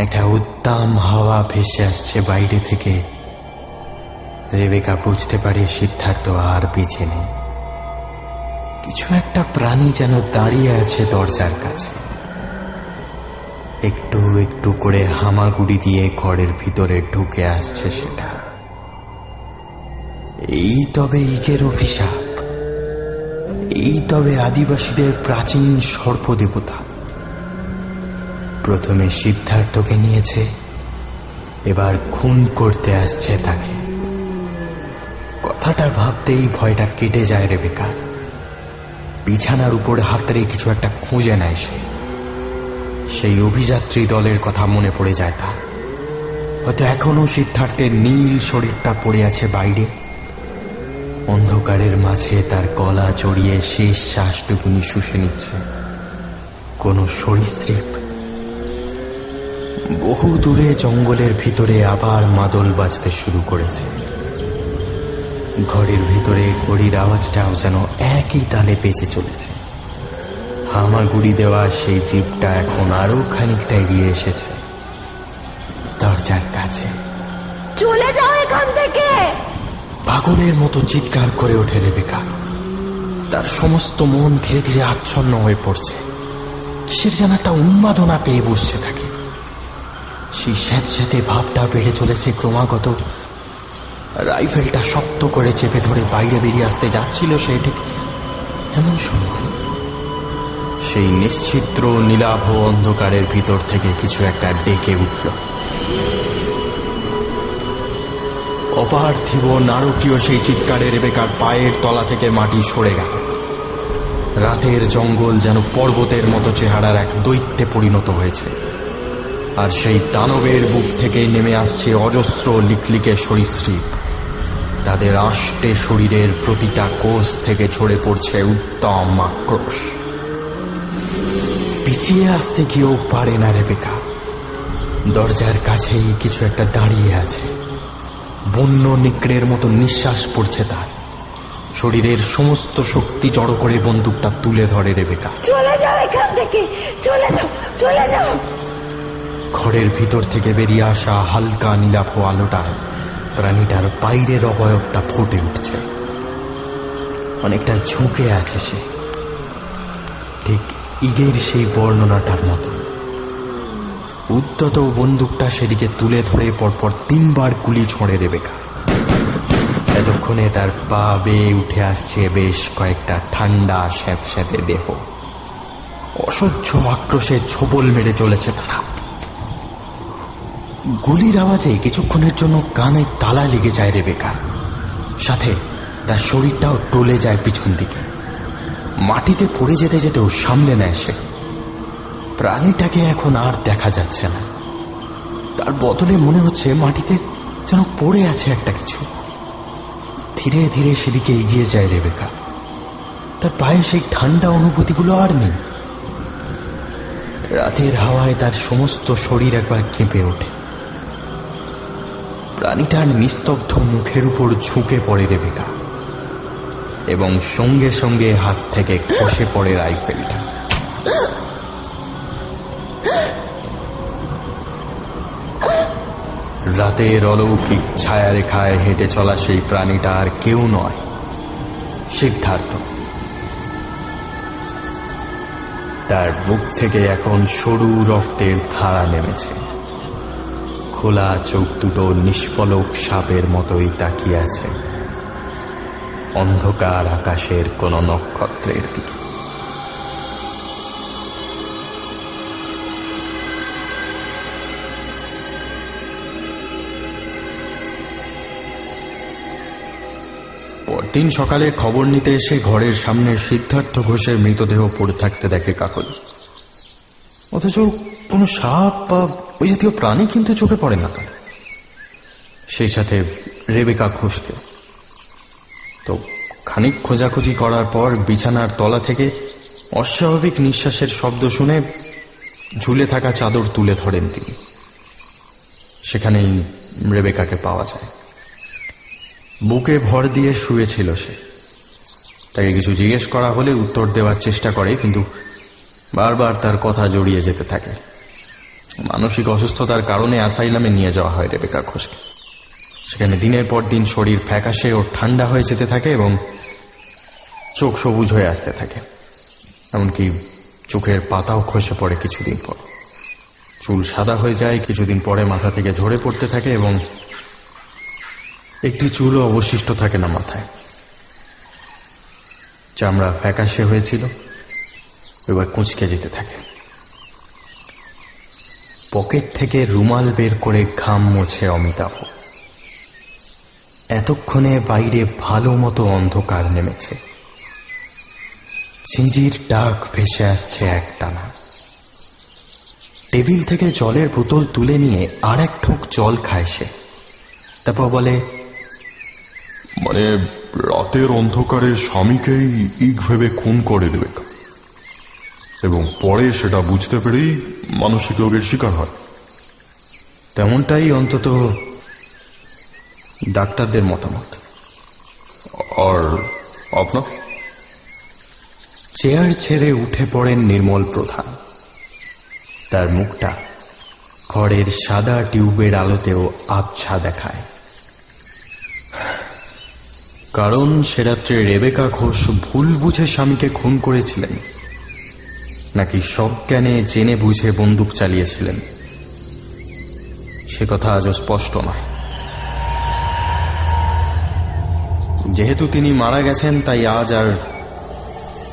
একটা উদ্দাম হাওয়া ভেসে আসছে বাইরে থেকে। রেবেকা বুঝতে পারে সিদ্ধার্থ আর বেঁচে নেই। কিছু একটা প্রাণী যেন দাঁড়িয়ে আছে দরজার কাছে। একটু একটু করে হামাগুড়ি দিয়ে ঘরের ভিতরে ঢুকে আসছে সেটা। এই তবে ইকের অভিশাপ, এই তবে আদিবাসীদের প্রাচীন সর্পদেবতা। প্রথমে সিদ্ধার্থকে নিয়েছে, এবার খুন করতে আসছে তাকে। কথাটা ভাবতেই ভয়টা কেটে যায় রেবেকার। বিছানার উপর হাতড়ে কিছু একটা খুঁজে নেয় সে। সেই অভিযাত্রী দলের কথা মনে পড়ে যায় তার। হয়তো এখনো সিদ্ধার্থের নীল শরীরটা পড়ে আছে বাইরে। অন্ধকারের মাঝে তার গলা জড়িয়ে শেষ শ্বাসটুকুনি শুষে নিচ্ছে কোনো সরীসৃপ। বহু দূরে জঙ্গলের ভিতরে আবার মাদল বাজতে শুরু করেছে। ঘরের ভিতরে ঘড়ির আওয়াজটাও যেন একই তালে বেজে চলেছে। হামাগুড়ি দেওয়া সেই জিপটা এখন আরো খানিকটা এগিয়ে এসেছে দরজার কাছে। চলে যাও এখান থেকে! পাগলের মতো চিৎকার করে ওঠে রেবেকা। তার সমস্ত মন ধীরে ধীরে আচ্ছন্ন হয়ে পড়ছে। কিসের যেন একটা উন্মাদনা পেয়ে বসছে থাকে। সেই স্যাঁতস্যাঁতে ভাবটা বেড়ে চলেছে ক্রমাগত। রাইফেলটা শক্ত করে চেপে ধরে বাইরে বেরিয়ে আসতে যাচ্ছিল সে, ঠিক এমন সময় সেই নিশ্চিদ্র নীলাভ অন্ধকারের ভিতর থেকে কিছু একটা ডেকে উঠল। অপার্থিব নারকীয় সেই চিৎকারে রেবেকার পায়ের তলা থেকে মাটি সরে গেল। রাতের জঙ্গল যেন পর্বতের মতো চেহারার এক দৈত্যে পরিণত হয়েছে। আর সেই দানবের বুক থেকে নেমে আসছে অজস্র লিকলিকে সরীসৃপ। তাদের আষ্টে শরীরের প্রতিটা কোষ থেকে ঝরে পড়ছে উত্তম আক্রোশ। পিছিয়ে আসতে গিয়েও পারে না রেবেকা। দরজার কাছেই কিছু একটা দাঁড়িয়ে আছে। বন্য নেকড়ের মতো নিঃশ্বাস পড়ছে তার। শরীরের সমস্ত শক্তি জড়ো করে বন্দুকটা তুলে ধরে রেবেকা। চলে যাও এখান থেকে, চলে যাও, চলে যাও! ঘরের ভিতর থেকে বেরিয়ে আসা হালকা নীলাভ আলোটায় প্রাণীটার বাইরের অবয়বটা ফুটে উঠছে। অনেকটা ঝুঁকে আছে সে, ঠিক ঈগের সেই বর্ণনাটার মতো। উদ্যত বন্দুকটা সেদিকে তুলে ধরে পরপর 3 বার গুলি ছোঁড়ে রেবেকা। এতক্ষণে তার পা বেয়ে উঠে আসছে বেশ কয়েকটা ঠান্ডা স্যাঁতস্যাঁতে দেহ। অসহ্য আক্রোশে ছোবল মেরে চলেছে তারা। গুলির আওয়াজে কিছুক্ষণের জন্য কানে তালা লেগে যায় রেবেকা। সাথে তার শরীরটাও টলে যায় পিছন দিকে। মাটিতে পড়ে যেতে যেতেও সামলে নেয় সে। প্রাণীটাকে এখন আর দেখা যাচ্ছে না। তার বদলে মনে হচ্ছে মাটিতে যেন পড়ে আছে একটা কিছু। ধীরে ধীরে সেদিকে এগিয়ে যায় রেবেকা। তার পায়ে সেই ঠান্ডা অনুভূতিগুলো আর নেই। রাতের হাওয়ায় তার সমস্ত শরীর একবার কেঁপে ওঠে। প্রাণীটার নিস্তব্ধ মুখের উপর ঝুঁকে পড়ে রেবেকা এবং সঙ্গে সঙ্গে হাত থেকে খসে পড়ে রাইফেলটা। রাতের অলৌকিক ছায়ারেখায় হেঁটে চলা সেই প্রাণীটা আর কেউ নয়, সিদ্ধার্থ। তার বুক থেকে এখন সরু রক্তের ধারা নেমেছে। খোলা চোখ দুটো নিষ্পলক সাপের মতোই তাকিয়ে আছে অন্ধকার আকাশের কোন নক্ষত্রের দিকে। পরদিন সকালে খবর নিতে এসে ঘরের সামনে সিদ্ধার্থ ঘোষের মৃতদেহ পড়ে থাকতে দেখে কাকলি। অথচ কোনো সাপ বা ওই জাতীয় প্রাণী কিন্তু চোখে পড়ে না তার। সেই সাথে রেবেকা ঘোষকে। তো খানিক খোঁজাখুঁজি করার পর বিছানার তলা থেকে অস্বাভাবিক নিঃশ্বাসের শব্দ শুনে ঝুলে থাকা চাদর তুলে ধরেন তিনি। সেখানেই রেবেকাকে পাওয়া যায়। বুকে ভর দিয়ে শুয়েছিল সে। তাকে কিছু জিজ্ঞেস করা হলে উত্তর দেওয়ার চেষ্টা করে, কিন্তু বারবার তার কথা জড়িয়ে যেতে থাকে। মানসিক অসুস্থতার কারণে অ্যাসাইলামে নিয়ে যাওয়া হয় রেবেকা ঘোষকে। সেখানে দিনের পর দিন শরীর ফ্যাকাশে ও ঠান্ডা হয়ে যেতে থাকে এবং চোখ সবুজ হয়ে আসতে থাকে। এমনকি চোখের পাতাও খসে পড়ে কিছুদিন পর। চুল সাদা হয়ে যায়, কিছুদিন পরে মাথা থেকে ঝরে পড়তে থাকে এবং একটি চুলও অবশিষ্ট থাকে না মাথায়। চামড়া ফ্যাকাশে হয়েছিল, এবার কুঁচকে যেতে থাকে। পকেট থেকে রুমাল বের করে ঘাম মোছে অমিতাভ। এতক্ষণে বাইরে ভালো মতো অন্ধকার নেমেছে। ঝিঁঝির ডাক ভেসে আসছে একটানা। টেবিল থেকে জলের বোতল তুলে নিয়ে আর এক ঢোক জল খায় সে। তারপর বলে, মানে রাতের অন্ধকারে স্বামীকেই ইগ ভেবে খুন করে দেবে, এবং পরে সেটা বুঝতে পেরেই মানসিক রোগের শিকার হয়। তেমনটাই অন্তত ডাক্তারদের মতামত। আর আপনার? চেয়ার ছেড়ে উঠে পড়েন নির্মল প্রধান। তার মুখটা খড়ের সাদা টিউবের আলোতেও আবছা দেখায়। কারণ সে রাত্রে রেবেকা ঘোষ ভুল বুঝে স্বামীকে খুন করেছিলেন, নাকি সজ্ঞানে জেনে বুঝে বন্দুক চালিয়েছিলেন, সে কথা আজও স্পষ্ট নয়। যেহেতু তিনি মারা গেছেন, তাই আজ আর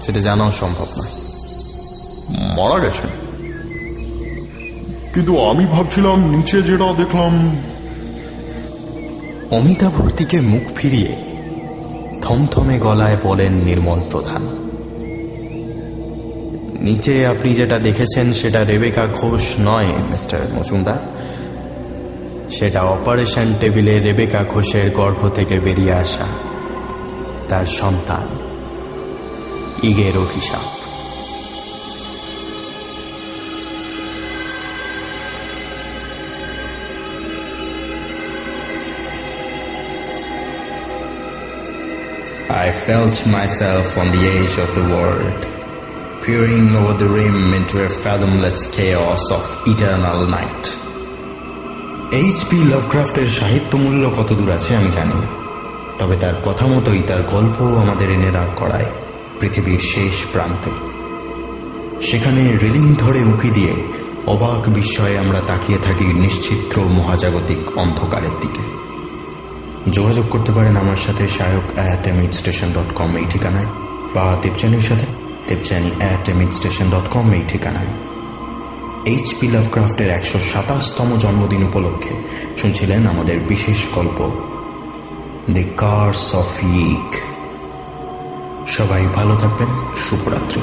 সেটা জানাও সম্ভব নয়। মারা গেছেন? কিন্তু আমি ভাবছিলাম নিচে যেটা দেখলাম। অমিতাভর দিকে মুখ ফিরিয়ে থমথমে গলায় বলেন নির্মল প্রধান, নিচে আপনি যেটা দেখেছেন সেটা রেবেকা ঘোষ নয় মিস্টার মজুমদার। সেটা অপারেশন টেবিলে রেবেকা ঘোষের গর্ভ থেকে বেরিয়ে আসা তার সন্তান ইগের অভিশাপ। I felt myself on the edge of the world, peering over the rim into a fathomless chaos of eternal night. H.P. লাভক্রাফটের সাহিত্যমূল্য কত দূর আছে আমি জানি না, তবে তার কথা মতোই তার গল্প আমাদের এনে দাঁড় করায় পৃথিবীর শেষ প্রান্তে। সেখানে রেলিং ধরে উঁকি দিয়ে অবাক বিস্ময়ে আমরা তাকিয়ে থাকি নিশ্চিত্র মহাজাগতিক অন্ধকারের দিকে। যোগাযোগ করতে পারেন আমার সাথে shayok@midStation.com এই ঠিকানায়, বা দেবযানীর সাথে debjani@midStation.com এই ঠিকানায়। H.P. লাভক্রাফটের 127তম জন্মদিন উপলক্ষে শুনছিলেন আমাদের বিশেষ গল্প দ্য কার্স অফ ইগ। সবাই ভালো থাকবেন। শুভরাত্রি।